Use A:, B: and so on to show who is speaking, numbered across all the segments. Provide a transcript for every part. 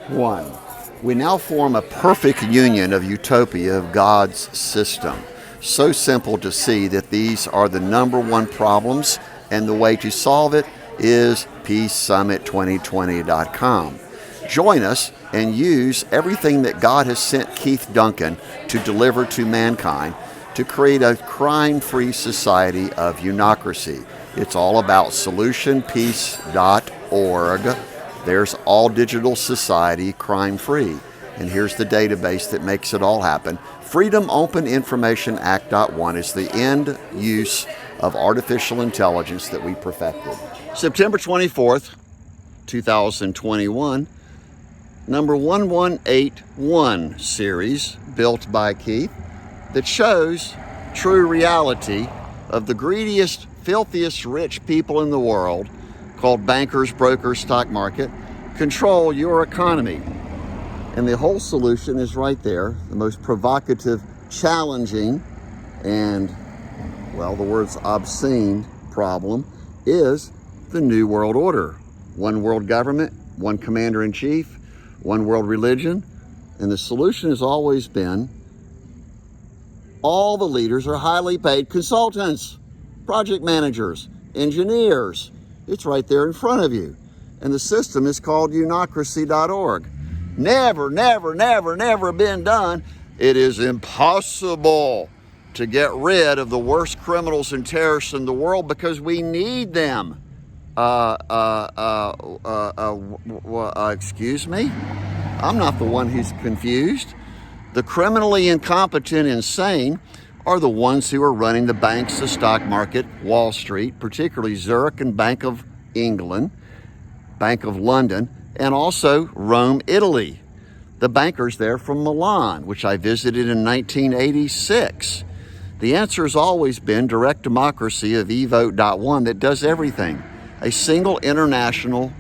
A: Evote.one. We now form a perfect union of utopia of God's system. So simple to see that these are the number one problems, and the way to solve it is peacesummit2020.com. Join us and use everything that God has sent Keith Duncan to deliver to mankind to create a crime-free society of unocracy. It's all about solutionpeace.org. There's all digital society crime-free. And here's the database that makes it all happen. Freedom Open Information Act.1 is the end use of artificial intelligence that we perfected. September 24th, 2021, number 1181 series, Built by Keith, that shows true reality of the greediest, filthiest rich people in the world, called bankers, brokers, stock market, control your economy. And the whole solution is right there. The most provocative, challenging, and, well, the word's obscene problem is the New World Order. One world government, one commander-in-chief, one world religion. And the solution has always been all the leaders are highly paid consultants, project managers, engineers. It's right there in front of you. And the system is called unocracy.org. Never, never, never, never been done. It is impossible to get rid of the worst criminals and terrorists in the world because we need them. Excuse me? I'm not the one who's confused. The criminally incompetent, insane are the ones who are running the banks, the stock market, Wall Street, particularly Zurich and Bank of England, Bank of London, and also Rome, Italy. The bankers there from Milan, which I visited in 1986. The answer has always been direct democracy of Evote.one that does everything. A single international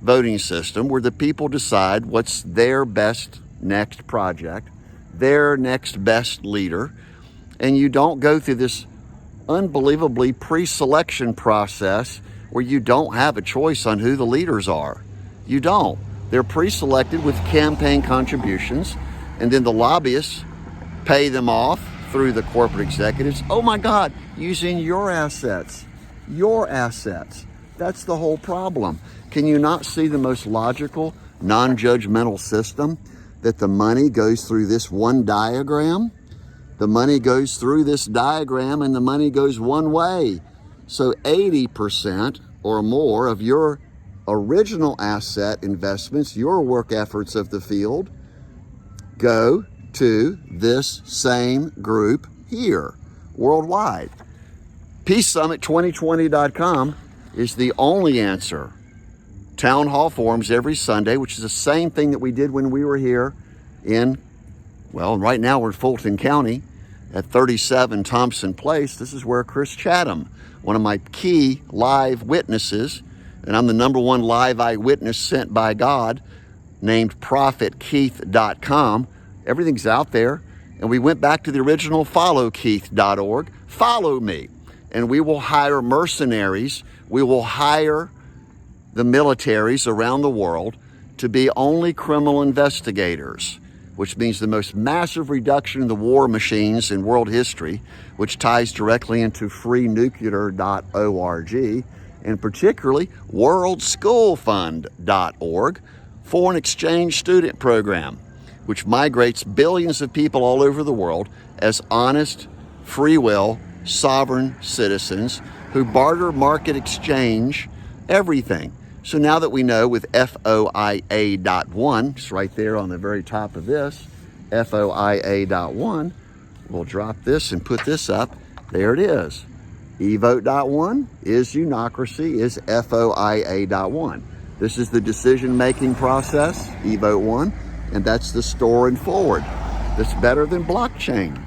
A: voting system where the people decide what's their best next project, their next best leader, and you don't go through this unbelievably pre-selection process where you don't have a choice on who the leaders are. You don't. They're pre-selected with campaign contributions, and then the lobbyists pay them off through the corporate executives. Oh my God, using your assets. Your assets. That's the whole problem. Can you not see the most logical, non-judgmental system? That the money goes through this one diagram? The money goes through this diagram and the money goes one way. So 80% or more of your original asset investments, your work efforts of the field, go to this same group here, worldwide. PeaceSummit2020.com is the only answer. Town hall forums every Sunday, which is the same thing that we did when we were here in, well, right now we're in Fulton County at 37 Thompson Place. This is where Chris Chatham, one of my key live witnesses, and I'm the number one live eyewitness sent by God, named profiteered.com. Everything's out there. And we went back to the original followkeith.org. Follow me. And we will hire mercenaries. We will hire the militaries around the world to be only criminal investigators, which means the most massive reduction in the war machines in world history, which ties directly into freenuclear.org, and particularly worldschoolfund.org, foreign exchange student program, which migrates billions of people all over the world as honest, free will, sovereign citizens who barter, market, exchange everything. So now that we know with Foia.one, it's right there on the very top of this, Foia.one, we'll drop this and put this up. There it is. Evote.one is unocracy, is Foia.one. This is the decision-making process, Evote.one, and that's the store and forward. That's better than blockchain.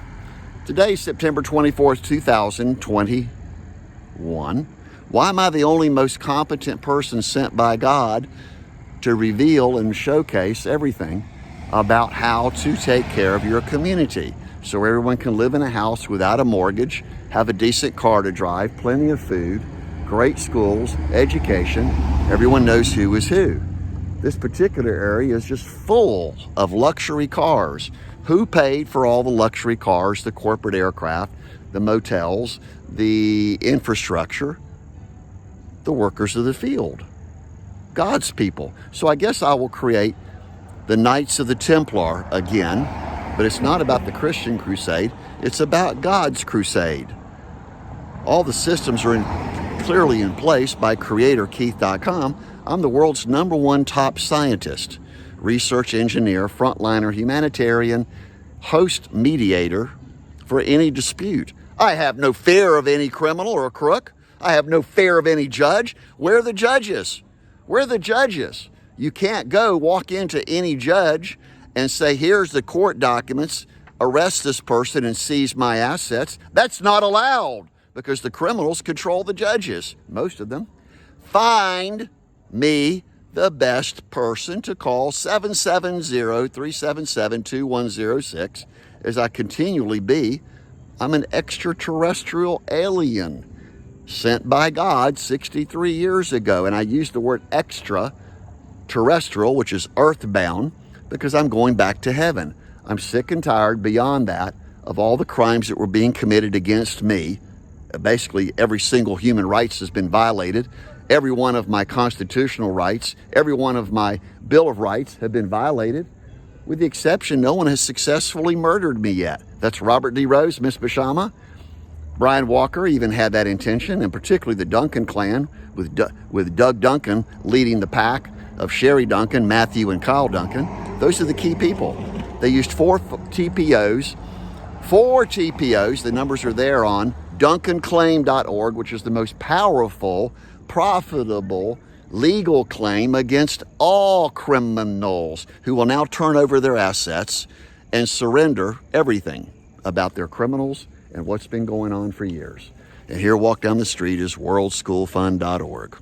A: Today, September 24th, 2021. Why am I the only most competent person sent by God to reveal and showcase everything about how to take care of your community so everyone can live in a house without a mortgage, have a decent car to drive, plenty of food, great schools, education, everyone knows who is who. This particular area is just full of luxury cars. Who paid for all the luxury cars, the corporate aircraft, the motels, the infrastructure? The workers of the field, God's people. So I guess I will create the Knights of the Templar again, but it's not about the Christian crusade, it's about God's crusade. All the systems are clearly in place by creatorkeith.com. I'm the world's #1 top scientist, research engineer, frontliner, humanitarian, host, mediator for any dispute. I have no fear of any criminal or crook. I have no fear of any judge. Where are the judges? Where are the judges? You can't go walk into any judge and say, here's the court documents, arrest this person and seize my assets. That's not allowed because the criminals control the judges, most of them. Find me the best person to call, 770-377-2106, as I continually be. I'm an extraterrestrial alien sent by God 63 years ago. And I use the word extraterrestrial, which is earthbound, because I'm going back to heaven. I'm sick and tired beyond that of all the crimes that were being committed against me. Basically, every single human rights has been violated. Every one of my constitutional rights, every one of my Bill of Rights have been violated. With the exception, no one has successfully murdered me yet. That's Robert D. Rose, Miss Bashama. Brian Walker even had that intention, and particularly the Duncan clan, with Doug Duncan leading the pack of Sherry Duncan, Matthew, and Kyle Duncan. Those are the key people. They used 4 TPOs, the numbers are there on DuncanClaim.org, which is the most powerful, profitable, legal claim against all criminals who will now turn over their assets and surrender everything about their criminals and what's been going on for years. And here, walk down the street, is worldschoolfund.org.